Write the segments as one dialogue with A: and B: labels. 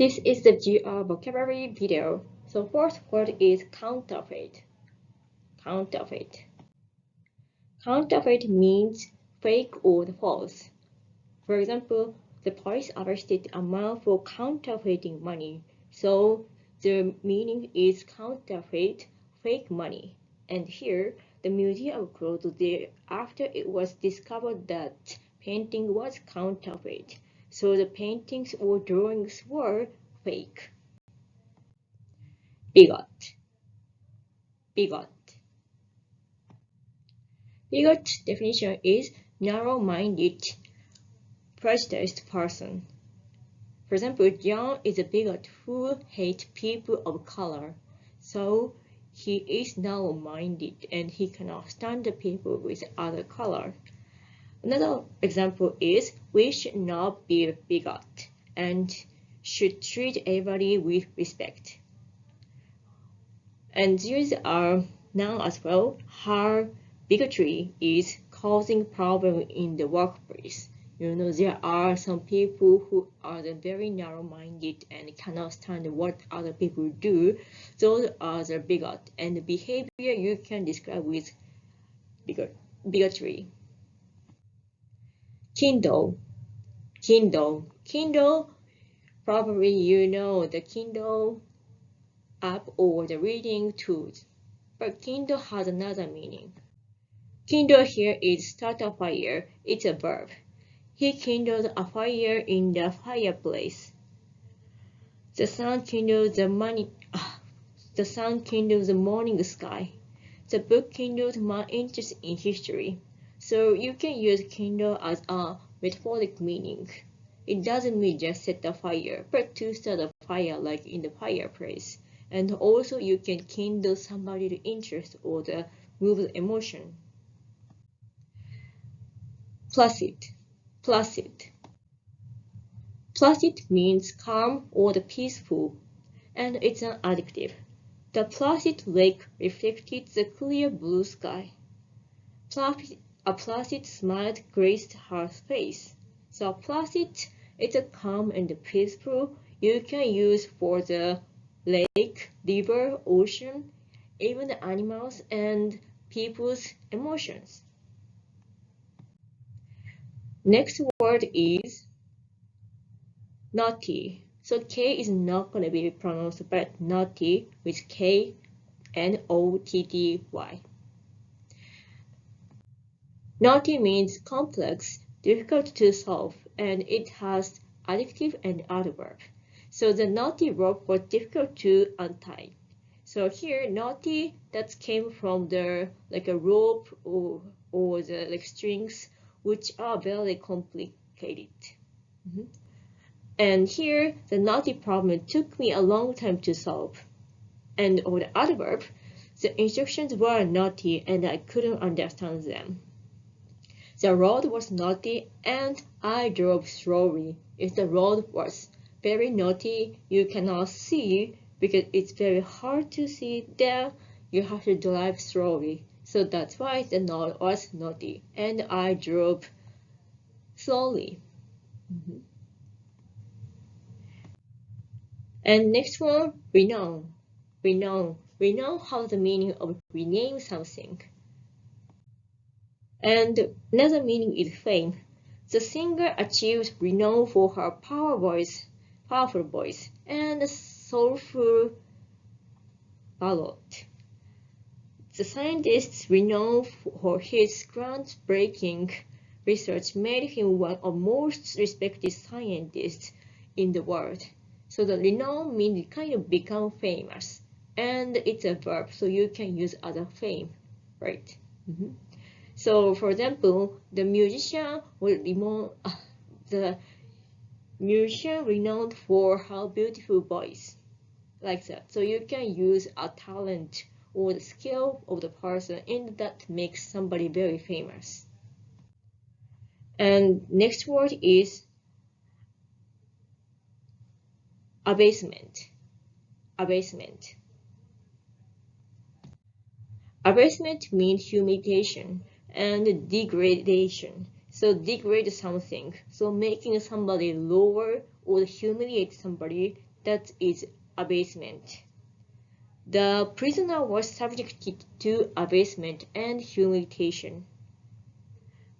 A: This is the GR vocabulary video. So first word is counterfeit. Counterfeit. Counterfeit means fake or false. For example, the police arrested a man for counterfeiting money. So the meaning is counterfeit, fake money. And here, the museum closed there after it was discovered that painting was counterfeit. So the paintings or drawings were fake. Bigot. Bigot. Bigot definition is narrow-minded, prejudiced person. For example, John is a bigot who hates people of color. So he is narrow-minded and he cannot stand the people with other color. Another example is we should not be bigot and should treat everybody with respect. And these are now as well how bigotry is causing problems in the workplace. You know, there are some people who are very narrow-minded and cannot stand what other people do. Those are the bigot, and the behavior you can describe with bigotry. Kindle. Kindle, probably you know the Kindle app or the reading tools. But Kindle has another meaning. Kindle here is start a fire. It's a verb. He kindled a fire in the fireplace. The sun kindled the morning sky. The book kindled my interest in history. So you can use kindle as a metaphoric meaning. It doesn't mean just set a fire, but to start a fire like in the fireplace. And also you can kindle somebody's interest or the move's emotion. Placid. Placid. Placid means calm or the peaceful, and it's an adjective. The placid lake reflected the clear blue sky. A placid smile graced her face. So placid is a calm and peaceful you can use for the lake, river, ocean, even the animals and people's emotions. Next word is naughty. So K is not going to be pronounced but naughty with K N-O-T-T-Y. Naughty means complex, difficult to solve, and it has adjective and adverb. So the naughty rope was difficult to untie. So here naughty that came from the like a rope or the like strings which are very complicated. And here the naughty problem took me a long time to solve. And or the adverb, the instructions were naughty and I couldn't understand them. The road was naughty and I drove slowly. If the road was very naughty, you cannot see because it's very hard to see there. You have to drive slowly. So that's why the road was naughty and I drove slowly. And next one, renown. Renown. Renown has the meaning of rename something. And another meaning is fame. The singer achieved renown for her powerful voice, and soulful ballad. The scientist's renown for his groundbreaking research made him one of the most respected scientists in the world. So the renown means kind of become famous, and it's a verb, so you can use other fame, right? So, for example, the musician renowned for her beautiful voice, like that. So you can use a talent or the skill of the person, and that makes somebody very famous. And next word is abasement. Abasement. Abasement means humiliation and degradation. So degrade something. So making somebody lower or humiliate somebody, that is abasement. The prisoner was subjected to abasement and humiliation.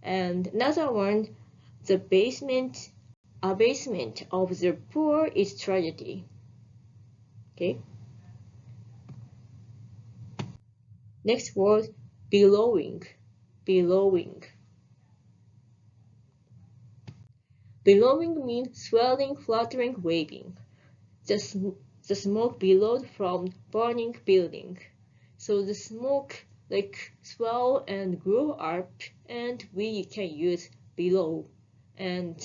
A: And another one, the abasement of the poor is tragedy. Okay. Next word, billowing. Billowing. Billowing means swelling, fluttering, waving. The smoke billowed from burning building. So the smoke like swell and grew up, and we can use below. And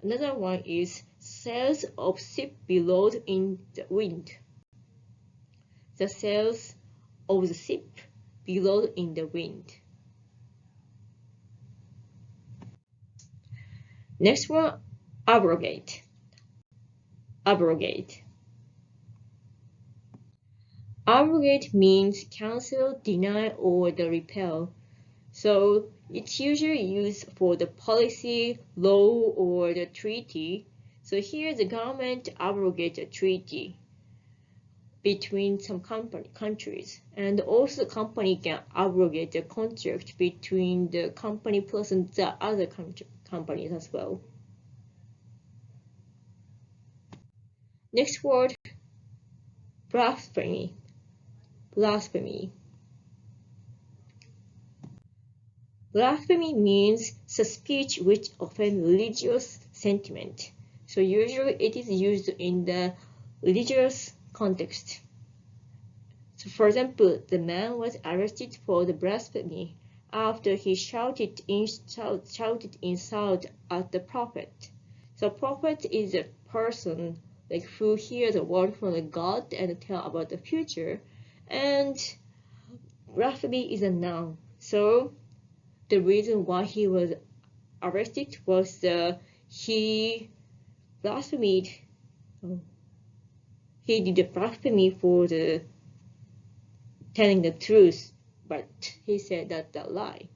A: another one is sails of ship billowed in the wind. The sails of the ship billowed in the wind. Next one, abrogate. Abrogate. Abrogate means cancel, deny, or the repeal. So it's usually used for the policy, law, or the treaty. So here the government abrogates a treaty between some countries, and also the company can abrogate the contract between the company plus the other companies as well. Next word, blasphemy. Blasphemy. Blasphemy means the speech which offends religious sentiment. So usually it is used in the religious context. So for example, the man was arrested for the blasphemy after he shouted insult at the prophet. So prophet is a person like who hears a word from the God and tell about the future, and blasphemy is a noun. So the reason why he was arrested was he blasphemed. He did a blasphemy for the telling the truth, but he said that's a lie.